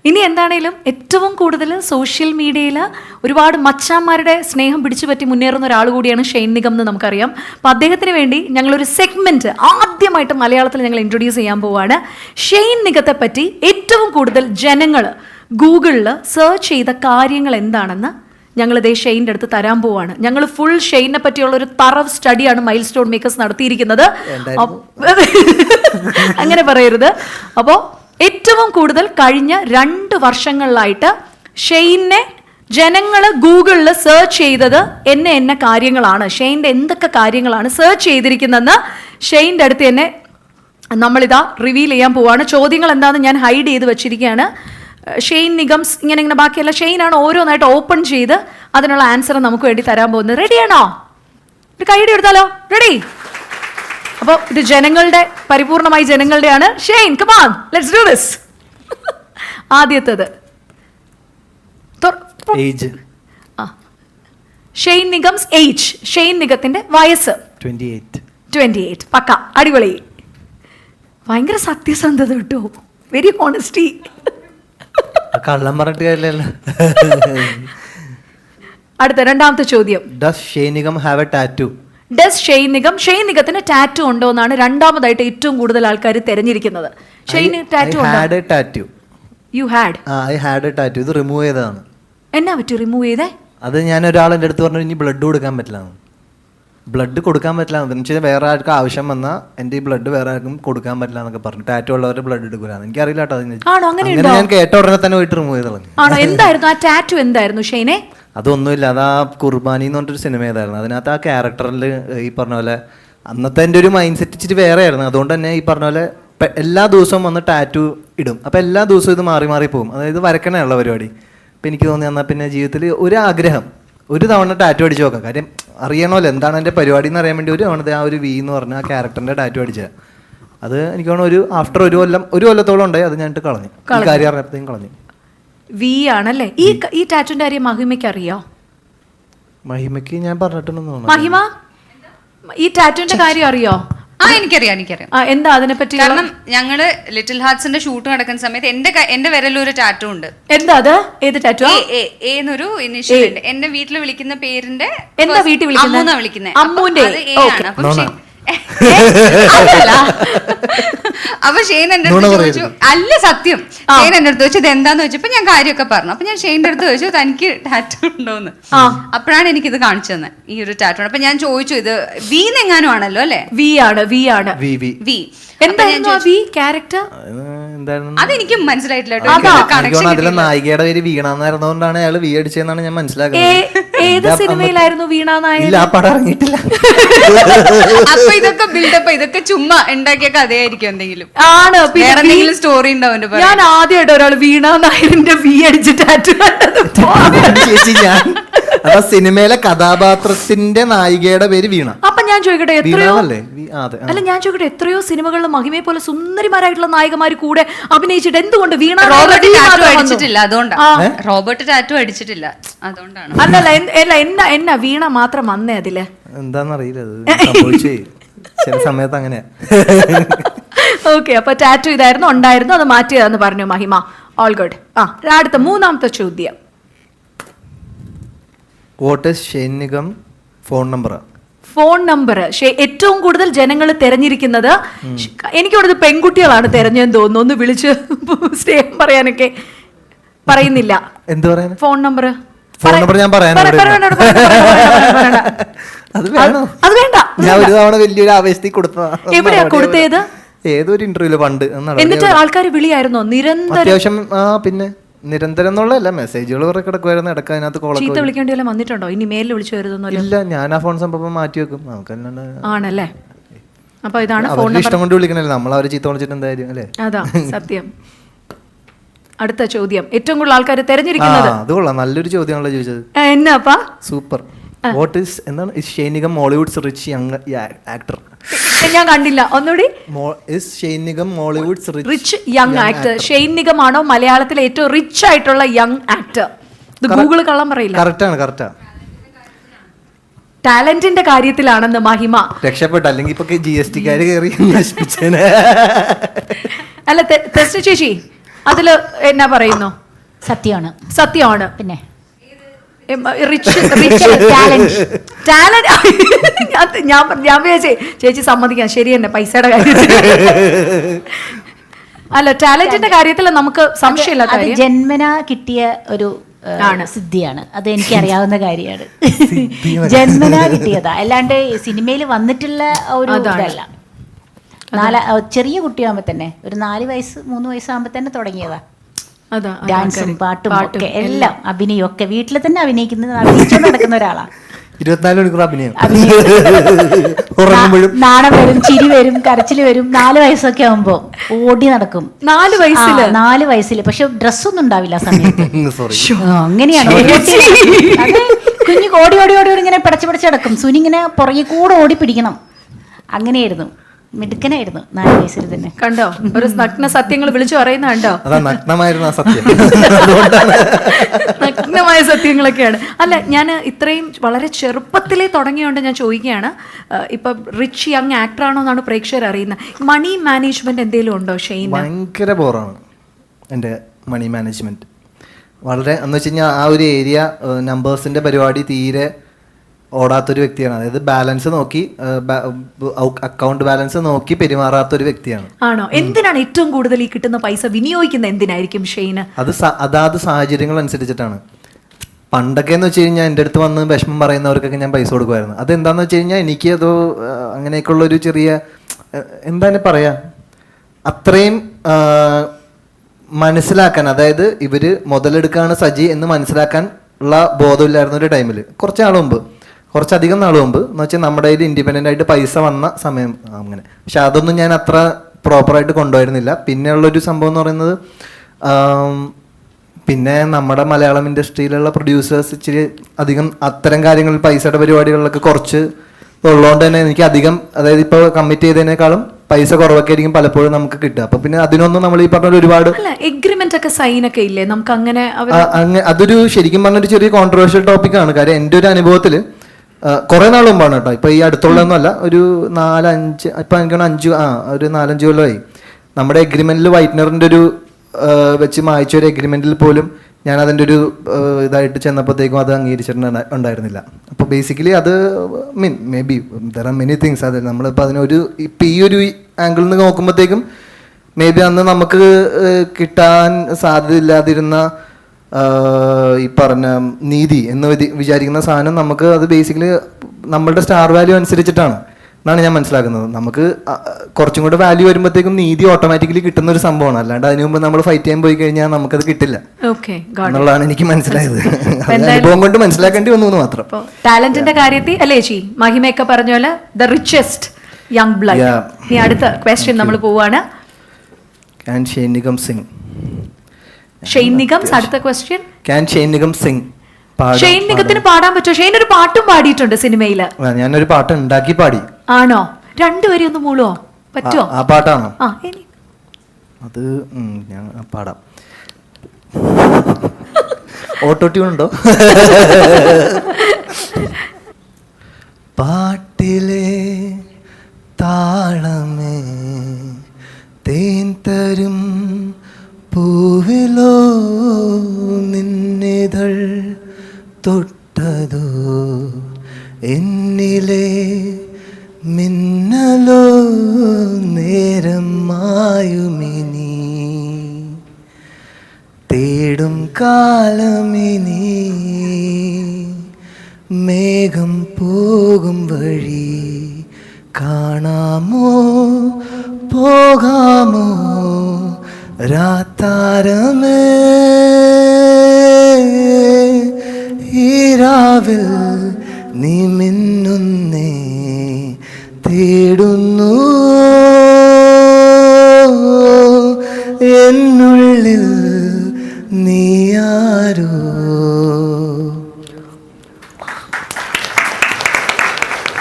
ഇനി എന്താണേലും ഏറ്റവും കൂടുതൽ സോഷ്യൽ മീഡിയയിൽ ഒരുപാട് മച്ചാന്മാരുടെ സ്നേഹം പിടിച്ചു പറ്റി മുന്നേറുന്ന ഒരാൾ കൂടിയാണ് ഷെയ്ൻ നിഗം എന്ന് നമുക്കറിയാം. അപ്പോൾ അദ്ദേഹത്തിന് വേണ്ടി ഞങ്ങളൊരു സെഗ്മെൻറ്റ് ആദ്യമായിട്ട് മലയാളത്തിൽ ഞങ്ങൾ ഇൻട്രൊഡ്യൂസ് ചെയ്യാൻ പോവുകയാണ്. ഷെയ്ൻ നിഗത്തെ പറ്റി ഏറ്റവും കൂടുതൽ ജനങ്ങൾ ഗൂഗിളിൽ സെർച്ച് ചെയ്ത കാര്യങ്ങൾ എന്താണെന്ന് ഞങ്ങളിതേ ഷെയ്ൻ്റെ അടുത്ത് തരാൻ പോവാണ്. ഞങ്ങൾ ഫുൾ ഷെയ്നെ പറ്റിയുള്ള ഒരു തറവ് സ്റ്റഡിയാണ് മൈൽ സ്റ്റോൺ മേക്കേഴ്സ് നടത്തിയിരിക്കുന്നത്. അങ്ങനെ പറയരുത്. അപ്പോൾ ഏറ്റവും കൂടുതൽ കഴിഞ്ഞ 2 വർഷങ്ങളിലായിട്ട് ഷെയ്നെ ജനങ്ങൾ ഗൂഗിളിൽ സെർച്ച് ചെയ്തത് എന്ന കാര്യങ്ങളാണ്, ഷെയ്ൻ്റെ എന്തൊക്കെ കാര്യങ്ങളാണ് സെർച്ച് ചെയ്തിരിക്കുന്നതെന്ന് ഷെയ്ൻ്റെ അടുത്ത് തന്നെ നമ്മളിതാ റിവീൽ ചെയ്യാൻ പോവാണ്. ചോദ്യങ്ങൾ എന്താണെന്ന് ഞാൻ ഹൈഡ് ചെയ്ത് വെച്ചിരിക്കുകയാണ്. ഷെയ്ൻ നിഗംസ് ഇങ്ങനെ ബാക്കിയല്ല, ഷെയ്നാണ് ഓരോന്നായിട്ട് ഓപ്പൺ ചെയ്ത് അതിനുള്ള ആൻസർ നമുക്ക് വേണ്ടി തരാൻ പോകുന്നത്. റെഡിയാണോ? ഒരു കൈയടി എടുത്താലോ? റെഡി? അപ്പോൾ ഇത് ജനങ്ങളുടെ, പരിപൂർണമായി ജനങ്ങളുടെയാണ്. Shane, come on, let's do this. ആദ്യത്തേത് ഏജ്. ഷെയ്ൻ നിഗംസ് ഏജ്. ഷെയ്ൻ നിഗത്തിന്റെ വയസ്സ് 28. പക്ക, അടിപൊളി. ഭയങ്കര സത്യസന്ധത കേട്ടോ, വെരി ഓണസ്റ്റി. കള്ളം പറഞ്ഞിട്ട് കാര്യമില്ലല്ലോ. അടുത്ത രണ്ടാമത്തെ ചോദ്യം. Does Shane Nigam have a tattoo? Shane നിഗത്തിന് ടാറ്റു ഉണ്ടോ എന്നാണ് രണ്ടാമതായിട്ട് ഏറ്റവും കൂടുതൽ ആൾക്കാർ തിരഞ്ഞിരിക്കുന്നത്. ഷെയ്ന് ടാറ്റു ഉണ്ടോ? You had. I had a tattoo. ഇത് റിമൂവ് ചെയ്തതാണ്. എന്നാ പറ്റി റിമൂവ് ചെയ്തേ? അത് ഞാൻ ഒരാളെൻ്റെ അടുത്ത് പറഞ്ഞു ഇനി ബ്ലഡ് കൊടുക്കാൻ പറ്റില്ല, ബ്ലഡ് കൊടുക്കാൻ പറ്റില്ല എന്ന് വെച്ചാൽ വേറെ ആർക്കും ആവശ്യം വന്നാൽ എൻ്റെ ഈ ബ്ലഡ് വേറെ ആർക്കും കൊടുക്കാൻ പറ്റില്ല എന്നൊക്കെ പറഞ്ഞു. ടാറ്റു ഉള്ളവരുടെ ബ്ലഡ് എടുക്കില്ല. എനിക്കറിയില്ല കേട്ടോ. അങ്ങനെ ഞാൻ കേട്ട ഉടനെ തന്നെ പോയിട്ട് റിമൂവ് ചെയ്ത് കളഞ്ഞു. ആണോ? എന്തായിരുന്നു ആ ടാറ്റു? എന്തായിരുന്നു ഷെയ്നെ? അതൊന്നുമില്ല, അത് ആ കുർബാനി എന്ന് പറഞ്ഞൊരു സിനിമ ഏതായിരുന്നു, അതിനകത്ത് ആ ക്യാരക്ടറിൽ ഈ പറഞ്ഞ പോലെ അന്നത്തെ എൻ്റെ ഒരു മൈൻഡ് സെറ്റ് ഇച്ചിരി വേറെ ആയിരുന്നു. അതുകൊണ്ട് തന്നെ ഈ പറഞ്ഞ പോലെ എല്ലാ ദിവസവും വന്ന് ടാറ്റു ഇടും. അപ്പോൾ എല്ലാ ദിവസവും ഇത് മാറി മാറി പോകും. അതായത് വരക്കണയുള്ള പരിപാടി. അപ്പോൾ എനിക്ക് തോന്നി എന്നാൽ പിന്നെ ജീവിതത്തിൽ ഒരു ആഗ്രഹം, ഒരു തവണ ടാറ്റു അടിച്ച് നോക്കാം. കാര്യം അറിയണമല്ലോ എന്താണ് എൻ്റെ പരിപാടി എന്ന് അറിയാൻ വേണ്ടി ഒരു തവണ ആ ഒരു വി എന്ന് പറഞ്ഞ ആ ക്യാരക്ടറിൻ്റെ ടാറ്റു അടിച്ചത്. അത് എനിക്ക് തോന്നുന്നു ഒരു ആഫ്റ്റർ ഒരു കൊല്ലത്തോളം ഉണ്ടായി. അത് ഞാനിട്ട് കളഞ്ഞു, ഈ കാര്യം അറിഞ്ഞപ്പോഴത്തേക്കും കളഞ്ഞു. വി ആണല്ലേ? ഈ ടാറ്റുവിന്റെ കാര്യം മഹിമയ്ക്ക് അറിയോ? മഹിമയ്ക്ക് ഞാൻ പറഞ്ഞിട്ടുണ്ടെന്ന് തോന്നുന്നു. മഹിമ, ഈ ടാറ്റുവിന്റെ കാര്യം അറിയോ? എനിക്കറിയാം. എന്താ അതിനെ പറ്റി? കാരണം ഞങ്ങള് ലിറ്റിൽ ഹാർട്സിന്റെ ഷൂട്ട് നടക്കുന്ന സമയത്ത് എന്റെ വിരലിൽ ഒരു ടാറ്റു ഉണ്ട്. എന്താ അത്? ഏത് ടാറ്റു? എന്നൊരു ഇനിഷ്യൽ ഉണ്ട്. എന്റെ വീട്ടിൽ വിളിക്കുന്ന പേരിന്റെ എന്താ വീട്ടിൽ വിളിക്കുന്നത്? അമ്മൂന്റെ. അപ്പൊ ഷെയ്ൻ എന്റെ അടുത്ത് ചോദിച്ചു, അല്ല സത്യം, ഷെയ്ൻ എന്റെ അടുത്ത് ചോദിച്ചു ഇത് എന്താന്ന് ചോദിച്ചപ്പോ ഞാൻ കാര്യമൊക്കെ പറഞ്ഞു. അപ്പൊ ഞാൻ ഷെയ്ൻ്റെ അടുത്ത് ചോദിച്ചു തനിക്ക് ടാറ്റു ഉണ്ടോന്ന്. അപ്പോഴാണ് എനിക്കിത് കാണിച്ചു തന്നെ, ഈ ഒരു ടാറ്റു. അപ്പൊ ഞാൻ ചോദിച്ചു ഇത് വീന്നെങ്ങാനും ആണല്ലോ അല്ലെ? വി ആണ്. അതെനിക്ക് മനസ്സിലായിട്ടില്ല. അതിലെ നായികയുടെ പേര് വീണാന്നായിരുന്നോണ്ടാണ് അയാൾ വി അടിച്ചതെന്നാണ് ഞാൻ മനസ്സിലാക്കുന്നത്. ഏത് സിനിമയിലായിരുന്നു വീണ നായർ? ആ പടം ഇറങ്ങിയിട്ടില്ല. അപ്പൊ ഇതൊക്കെ ബിൽഡപ്പ്, ഇതൊക്കെ ചുമ്മാ ഉണ്ടാക്കിയ കഥയായിരിക്കും. എന്തെങ്കിലും ആണ്, വേറെ എന്തെങ്കിലും സ്റ്റോറി ഉണ്ടാവും. ഞാൻ ആദ്യമായിട്ട് ഒരാൾ വീണ നായരിന്റെ വി അടിച്ച് ടാറ്റു കണ്ടത്. അപ്പൊ സിനിമയിലെ കഥാപാത്രത്തിന്റെ നായികയുടെ പേര് വീണ. അപ്പൊ ഞാൻ ചോദിക്കട്ടെ, എത്രയോ സിനിമകളിൽ മഹിമയെ പോലെ സുന്ദരിമാരായിട്ടുള്ള നായികമാര് കൂടെ അഭിനയിച്ചിട്ട് എന്തുകൊണ്ട് വീണ? റോബർട്ട് ടാറ്റു അടിച്ചിട്ടില്ല, അതുകൊണ്ടാണ്. റോബർട്ട് ടാറ്റു അടിച്ചിട്ടില്ല, അതുകൊണ്ടാണ്. അല്ലല്ല, എന്നാ വീണ മാത്രം വന്നേ അതില്? എന്താന്നറിയില്ല, ചില സമയത്ത് അങ്ങനെയാ. ഓക്കെ, അപ്പൊ ടാറ്റു ഇതായിരുന്നു, ഉണ്ടായിരുന്നു, അത് മാറ്റിയതാന്ന് പറഞ്ഞു മഹിമ. All good. അടുത്ത മൂന്നാമത്തെ ചോദ്യം. What is Shane Nigam phone number? Phone number ഏറ്റവും കൂടുതൽ ജനങ്ങൾ തെരഞ്ഞിരിക്കുന്നത്, എനിക്കിവിടുത്തെ പെൺകുട്ടികളാണ് തെരഞ്ഞെന്ന് തോന്നുന്നു. ഒന്ന് വിളിച്ച് സ്നേഹം പറയാനൊക്കെ പറയുന്നില്ല. എന്ത് പറയാൻ? ഫോൺ നമ്പർ ഞാൻ പറയാൻ അത് വേണ്ട. ഞാൻ ഒരു തവണ വലിയൊരു ആവേശത്തിൽ കൊടുത്തതാണ്. എവിടെയാ കൊടുത്തേത്? ഏതൊരു ഇന്റർവ്യൂല് പണ്ട്. എന്നിട്ട് ആൾക്കാർ വിളിയായിരുന്നോ നിരന്തരം? അത്യാവശ്യം. പിന്നെ നിരന്തരം എന്നുള്ളതല്ല, മെസ്സേജുകൾ കുറെ കിടക്കുമായിരുന്നു. ഇടയ്ക്ക് അതിനകത്ത് ചീത്ത വിളിക്കേണ്ടി വല്ല വന്നിട്ടുണ്ടോ? ഇനി മേലിൽ വിളിച്ചു വരുന്നല്ലോ? ഇല്ല, ഞാൻ ആ ഫോൺ സംഭവം മാറ്റി വെക്കും. നമുക്ക് ആണല്ലേ? അപ്പൊ ഇതാണ് ഫോൺ നമ്പർ. ഇഷ്ടം കൊണ്ട് വിളിക്കണല്ലേ, നമ്മൾ അവരെ ചീത്ത വിളിച്ചിട്ട് എന്തായാലും അല്ലേ? അതാ സത്യം. അടുത്ത ചോദ്യം. ഏറ്റവും കൂടുതൽ ആൾക്കാർ തെരഞ്ഞെടുക്കുന്നത്, അത് കൊള്ളാം, നല്ലൊരു ചോദ്യമാണല്ലോ ചോദിച്ചത്. എന്നാപ്പാ? സൂപ്പർ. വാട്ട് ഈസ് എന്താണ് Shane Nigam മോളിവുഡ്സ് rich young actor? ഞാൻ കണ്ടില്ല, ഒന്നുകൂടി. Shane Nigam മോളിവുഡ്സ് rich young actor. Shane Nigam ആണോ മലയാളത്തിലെ ഏറ്റവും റിച്ച് ആയിട്ടുള്ള യങ് ആക്ടർ? ഇത് ഗൂഗിൾ കള്ളം പറയില്ല. കറക്റ്റാണ്. ടാലന്റിന്റെ കാര്യത്തിലാണെന്ന് മഹിമ. രക്ഷപ്പെട്ടു, അല്ലെങ്കിൽ ഇപ്പൊ GST കയറി നശിപ്പിച്ചേനെ. അല്ല, ടെസ്റ്റ് ചേച്ചി, അതില് എന്നാ പറയുന്നു? സത്യമാണ്. സത്യമാണ്. പിന്നെ ഞാൻ ചേച്ചി സമ്മതിക്കാം, ശരി തന്നെ, പൈസയുടെ കാര്യത്തിൽ അല്ല, ടാലന്റിന്റെ കാര്യത്തിൽ നമുക്ക് സംശയമില്ലാത്ത അത് ജന്മനാ കിട്ടിയ ഒരു സിദ്ധിയാണ്. അത് എനിക്ക് അറിയാവുന്ന കാര്യമാണ്. ജന്മനാ കിട്ടിയതാ, അല്ലാണ്ട് സിനിമയിൽ വന്നിട്ടുള്ള ഒരു ഇതല്ല. ചെറിയ കുട്ടിയാകുമ്പോ തന്നെ ഒരു 4 വയസ്സ് 3 വയസ്സാകുമ്പോ തന്നെ തുടങ്ങിയതാ. ഡാൻസും പാട്ടും ഒക്കെ എല്ലാം, അഭിനയം ഒക്കെ വീട്ടിൽ തന്നെ അഭിനയിച്ചു നടക്കുന്ന ഒരാളാ. 24 മണിക്കൂർ അഭിനയം. നാണം വരും, ചിരി വരും, കരച്ചിൽ വരും. 4 വയസ്സൊക്കെ ആവുമ്പോ ഓടി നടക്കും. 4 വയസ്സില് പക്ഷെ ഡ്രസ്സൊന്നും ഉണ്ടാവില്ല ആ സമയത്ത്. അങ്ങനെയാണ് കുഞ്ഞു ഓടി ഓടി ഓടി ഇങ്ങനെ പിടച്ച് നടക്കും. സുനി ഇങ്ങനെ പുറകെ കൂടെ ഓടി പിടിക്കണം. അങ്ങനെയായിരുന്നു, മിടുക്കനായിരുന്നു 4 വയസ്സിൽ തന്നെ. കണ്ടോ, ഒരു നഗ്ന സത്യങ്ങൾ വിളിച്ചു പറയുന്ന കണ്ടോ? നഗ്നമായ സത്യങ്ങളൊക്കെയാണ്. അല്ല, ഞാൻ ഇത്രയും വളരെ ചെറുപ്പത്തിലേ തുടങ്ങിയോണ്ട് ഞാൻ ചോദിക്കുകയാണ്, ഇപ്പൊ റിച്ച് യങ് ആക്ടർ ആണോ എന്നാണ് പ്രേക്ഷകർ അറിയുന്നത്. മണി മാനേജ്മെന്റ് എന്തെങ്കിലും ഉണ്ടോ ഷെയ്ൻ? ഭയങ്കര ബോറാണ് എൻ്റെ മണി മാനേജ്മെന്റ്. വളരെ എന്ന് വെച്ച് കഴിഞ്ഞാൽ ആ ഒരു ഏരിയ നമ്പേഴ്സിന്റെ പരിപാടി തീരെ ഓടാത്തൊരു വ്യക്തിയാണ്. അതായത് ബാലൻസ് നോക്കി, അക്കൗണ്ട് ബാലൻസ് നോക്കി പെരുമാറാത്തൊരു വ്യക്തിയാണ്. ആണോ? എന്തിനാണ് ഏറ്റവും കൂടുതൽ ഈ കിട്ടുന്ന പൈസ വിനിയോഗിക്കുന്നത്? എന്തിനായിരിക്കും ഷെയ്ന്? അതാത് സാഹചര്യങ്ങൾ അനുസരിച്ചിട്ടാണ്. പണ്ടൊക്കെ എന്ന് വെച്ച് കഴിഞ്ഞാൽ എൻ്റെ അടുത്ത് വന്ന് വിഷമം പറയുന്നവർക്കൊക്കെ ഞാൻ പൈസ കൊടുക്കുമായിരുന്നു. അതെന്താന്ന് വെച്ച് കഴിഞ്ഞാൽ എനിക്ക് അത് അങ്ങനെയൊക്കെയുള്ളൊരു ചെറിയ എന്താണ് പറയാ, അത്രയും മനസ്സിലാക്കാൻ, അതായത് ഇവര് മുതലെടുക്കാണ് സജി എന്ന് മനസ്സിലാക്കാൻ ഉള്ള ബോധമില്ലായിരുന്ന ഒരു ടൈമിൽ, കുറച്ചധികം നാൾ മുമ്പ് എന്ന് വെച്ചാൽ നമ്മുടെ കയ്യിൽ ഇൻഡിപെൻഡൻ്റ് ആയിട്ട് പൈസ വന്ന സമയം അങ്ങനെ. പക്ഷെ അതൊന്നും ഞാൻ അത്ര പ്രോപ്പറായിട്ട് കൊണ്ടുവരുന്നില്ല. പിന്നെയുള്ളൊരു സംഭവം എന്ന് പറയുന്നത്, പിന്നെ നമ്മുടെ മലയാളം ഇൻഡസ്ട്രിയിലുള്ള പ്രൊഡ്യൂസേഴ്സ് ഇച്ചിരി അധികം അത്തരം കാര്യങ്ങളിൽ പൈസയുടെ പരിപാടികളിലൊക്കെ കുറച്ച് ഉള്ളതുകൊണ്ട് തന്നെ എനിക്ക് അധികം, അതായത് ഇപ്പോൾ കമ്മിറ്റ് ചെയ്തതിനേക്കാളും പൈസ കുറവൊക്കെ ആയിരിക്കും പലപ്പോഴും നമുക്ക് കിട്ടുക. അപ്പൊ പിന്നെ അതിനൊന്നും നമ്മൾ ഈ പറഞ്ഞ ഒരുപാട് എഗ്രിമെന്റ് ഒക്കെ സൈൻ ഒക്കെ ഇല്ലേ നമുക്ക്? അങ്ങനെ അതൊരു ശരിക്കും പറഞ്ഞൊരു ചെറിയ കോൺട്രവേഴ്ഷ്യൽ ടോപ്പിക്കാണ്. കാര്യം എൻ്റെ ഒരു അനുഭവത്തിൽ കുറെ നാൾ മുമ്പാണ് കേട്ടോ, ഇപ്പൊ ഈ അടുത്തുള്ളതൊന്നും അല്ല, ഒരു 4-5 ഇപ്പൊ എനിക്ക് 4-5 കൊല്ലമായി നമ്മുടെ എഗ്രിമെന്റിൽ വൈറ്റ്നറിന്റെ ഒരു വെച്ച് മായ്ച്ച ഒരു എഗ്രിമെന്റിൽ പോലും ഞാൻ അതിൻ്റെ ഒരു ഇതായിട്ട് ചെന്നപ്പോഴത്തേക്കും അത് അംഗീകരിച്ചിട്ടുണ്ടായിരുന്നില്ല. അപ്പോൾ ബേസിക്കലി അത് may be there are many things. അത് നമ്മളിപ്പോൾ അതിനൊരു ഇപ്പം ഈ ഒരു ആംഗിളിൽ നിന്ന് നോക്കുമ്പോഴത്തേക്കും മേ ബി അന്ന് നമുക്ക് കിട്ടാൻ സാധ്യതയില്ലാതിരുന്ന ഈ പറഞ്ഞ നീതി എന്ന് വിചാരിക്കുന്ന സാധനം നമുക്ക് അത് ബേസിക്കലി നമ്മളുടെ സ്റ്റാർ വാല്യൂ അനുസരിച്ചിട്ടാണ് എന്നാണ് ഞാൻ മനസ്സിലാക്കുന്നത്. നമുക്ക് കുറച്ചും കൂടെ വാല്യൂ വരുമ്പോഴത്തേക്കും നീതി ഓട്ടോമാറ്റിക്കലി കിട്ടുന്ന ഒരു സംഭവമാണ്. അല്ലാണ്ട് അതിനു മുമ്പ് നമ്മൾ ഫൈറ്റ് ചെയ്യാൻ പോയി കഴിഞ്ഞാൽ നമുക്കത് കിട്ടില്ല എന്നുള്ളതാണ് എനിക്ക് മനസ്സിലായത്. അനുഭവം കൊണ്ട് മനസ്സിലാക്കേണ്ടി വന്നു എന്ന് മാത്രം. ടാലന്റിന്റെ കാര്യത്തിൽ അല്ലേ ചേച്ചി മഹിമയൊക്കെ പറഞ്ഞ പോലെ ദ റിച്ചസ്റ്റ് യങ് ബ്ലഡ്. ഇനി അടുത്ത ക്വസ്റ്റ്യൻ നമ്മൾ പോവാണ്. Can Shane Nigam sing? Shane Nigam അടുത്ത question. Can Shane Nigam sing? Shane നിഗത്തിന് പാടാൻ പറ്റുമോ? ഷെയ്ൻ ഒരു പാട്ടും പാടിയിട്ടുണ്ട് സിനിമയില്. ഞാനൊരു പാട്ട് ഉണ്ടാക്കി പാടി. ആണോ? രണ്ടുപേരും ഒന്ന് മൂളോ? പറ്റുമോ? ആ പാട്ടാണോ? അത് ഞാൻ പാടാം. ഓട്ടോ ട്യൂൺ ഉണ്ടോ? പാട്ടിലെ താളമേ തേൻ തരും പൂവിലോ നിന്നിതൾ തൊട്ടതോ എന്നിലെ മിന്നലോ നേരം മായുമിനി തേടും കാലമിനി മേഘം പോകും വഴി കാണാമോ പോകാമോ രാത്താരമേ ഈരാവിൽ നീ മിന്നുന്നേ തേടുന്നു എന്നുള്ളിൽ നീയാരോ